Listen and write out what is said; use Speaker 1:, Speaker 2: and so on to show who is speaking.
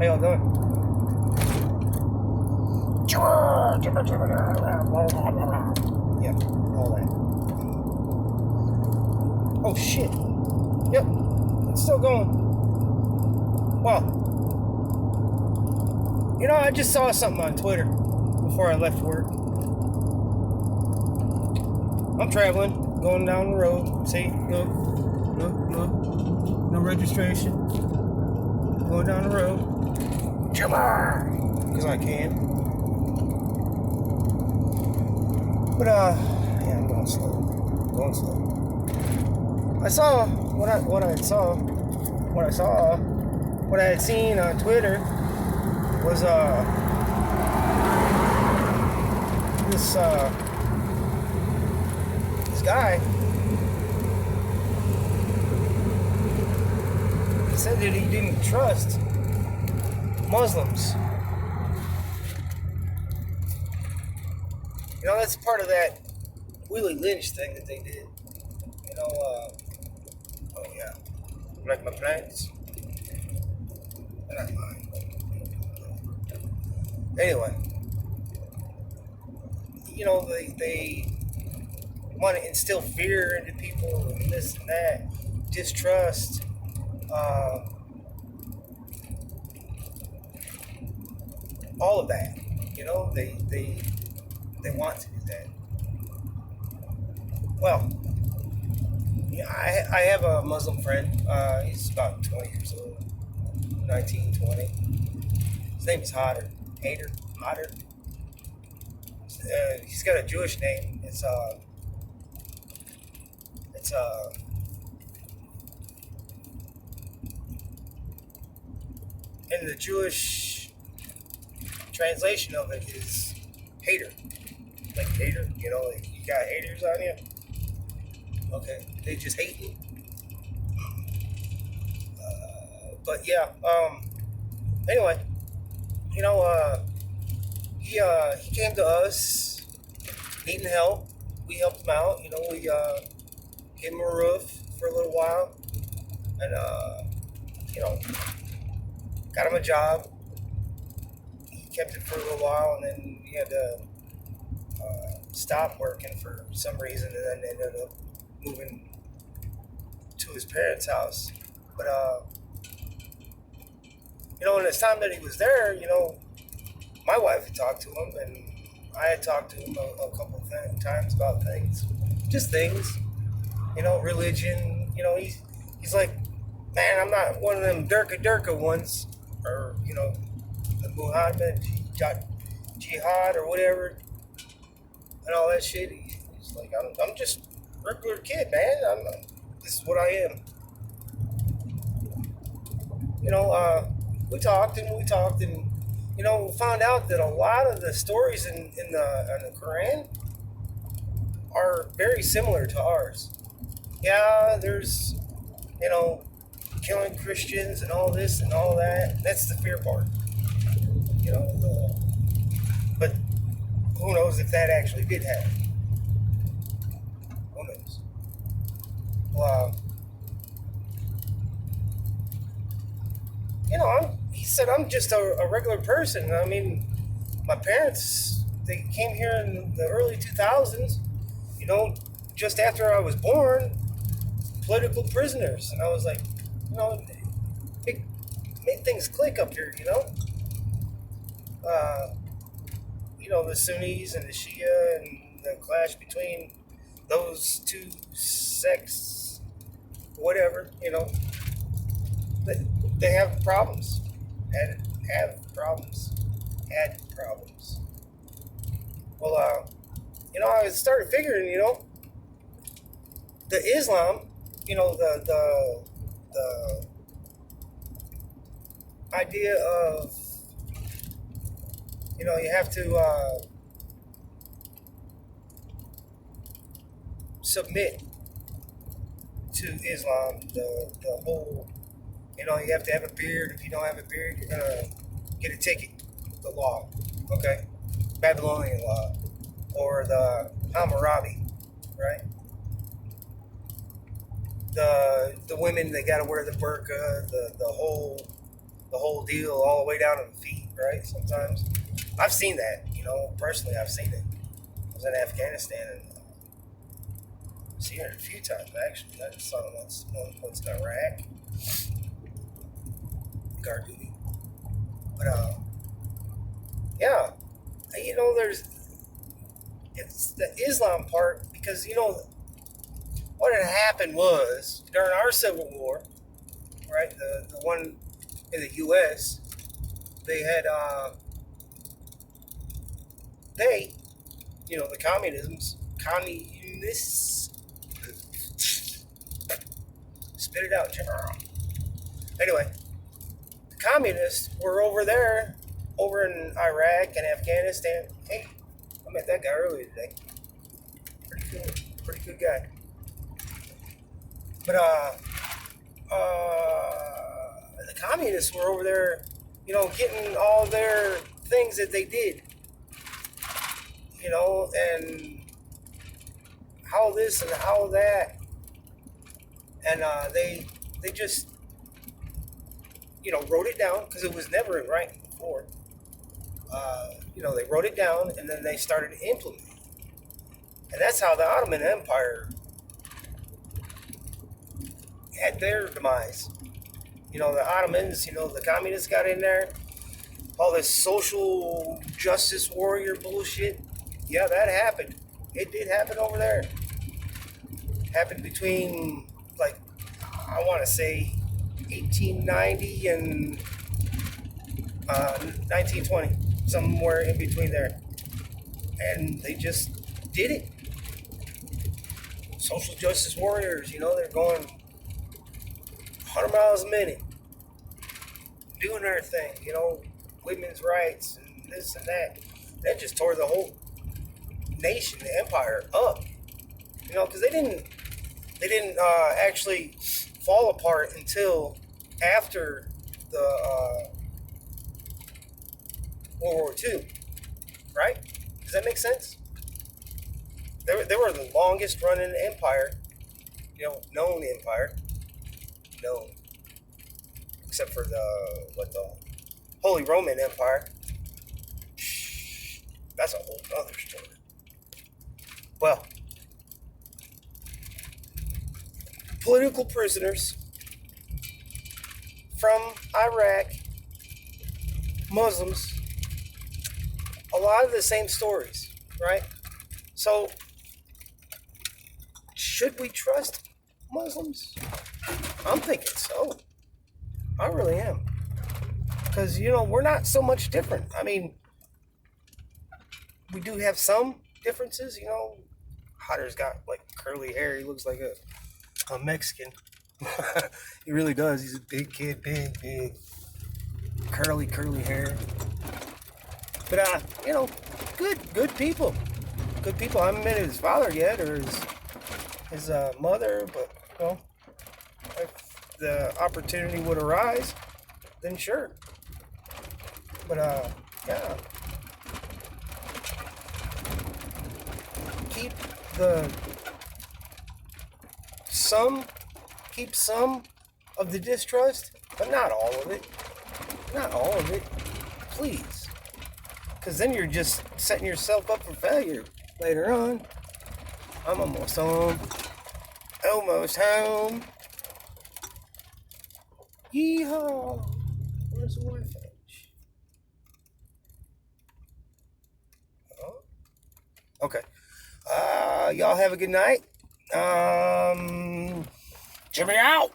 Speaker 1: How y'all doing? Yeah, all that. Oh shit. Yep, it's still going. Wow. You know, I just saw something on Twitter before I left work. I'm traveling, going down the road. See, look. No registration. Going down the road. Because I can. But, yeah, I'm going slow. I saw what I had seen on Twitter was, this guy, he said that he didn't trust Muslims. You know, that's part of that Willie Lynch thing that they did. You know, oh yeah, like my plants. They're not mine. Anyway, you know, they want to instill fear into people and this and that, distrust. All of that, you know, they want to do that. Well, yeah, I have a Muslim friend. He's about 20 years old, 19, 20. His name is Hodder. He's got a Jewish name. It's and the Jewish translation of it is hater. Like hater, you know, like you got haters on you. Okay, they just hate you. But yeah, anyway, you know, he came to us needing help. We helped him out. You know, we gave him a roof for a little while, and you know, got him a job. He kept it for a little while, and then he had to stop working for some reason, and then ended up moving to his parents' house. But you know, in this time that he was there, you know, my wife had talked to him, and I had talked to him a couple of times about things, just things, you know, religion. You know, he's like, man, I'm not one of them Durka ones, or you know, the Muhammad jihad or whatever, and all that shit. He's like, I'm just a regular kid, man. This is what I am. You know, we talked, and you know, we found out that a lot of the stories in the Quran are very similar to ours. Yeah, there's, you know, killing Christians and all this and all that. That's the fear part. You know, but who knows if that actually did happen? Who knows? Well, you know, he said I'm just a regular person. I mean, my parents, they came here in the early 2000s, you know, just after I was born, political prisoners. And I was like, you know, make things click up here, you know? You know, the Sunnis and the Shia and the clash between those two sects, whatever, you know. They have problems. Had problems. Well, you know, I started figuring, you know, the Islam, you know, the idea of, you know, you have to submit to Islam, the whole, you know, you have to have a beard. If you don't have a beard, you're going to get a ticket. The law, okay? Babylonian law. Or the Hammurabi, right? The women, they got to wear the burqa, the whole whole deal all the way down to the feet, right? Sometimes I've seen that, personally. I've seen it. I was in Afghanistan and I've seen it a few times actually. I just saw it once in Iraq, Garguni. But yeah, there's it's the Islam part because what had happened was during our Civil War, right? The one in the U.S. They had the communists spit it out, General. Anyway, the communists were over there, over in Iraq and Afghanistan. Hey, I met that guy earlier today. Pretty good guy. But the communists were over there, getting all their things that they did, and how this and how that, and they just wrote it down because it was never in writing before. They wrote it down and then they started implementing, and that's how the Ottoman Empire had their demise. The Ottomans, the communists got in there, all this social justice warrior bullshit. Yeah, that happened. It did happen over there. Happened between, like, I want to say 1890 and 1920, somewhere in between there. And they just did it. Social justice warriors, they're going 100 miles a minute, doing their thing, women's rights and this and that. That just tore the whole nation, the empire up, because they didn't actually fall apart until after the World War II, right? Does that make sense? They were the longest running empire, known empire, known, except for the Holy Roman Empire. That's a whole other story. Well, political prisoners from Iraq, Muslims, a lot of the same stories, right? So, should we trust Muslims? I'm thinking so. I really am. Because, we're not so much different. I mean, we do have some differences, Hodder's got, like, curly hair. He looks like a Mexican. He really does. He's a big kid, big, curly hair. But, good people. Good people. I haven't met his father yet, or his mother, but, if the opportunity would arise, then sure. But, yeah. Keep some of the distrust, but not all of it. Not all of it. Please. Because then you're just setting yourself up for failure later on. I'm almost home. Almost home. Yeehaw. Where's the Wi-Fi? Oh. Okay. Y'all have a good night. Jimmy out.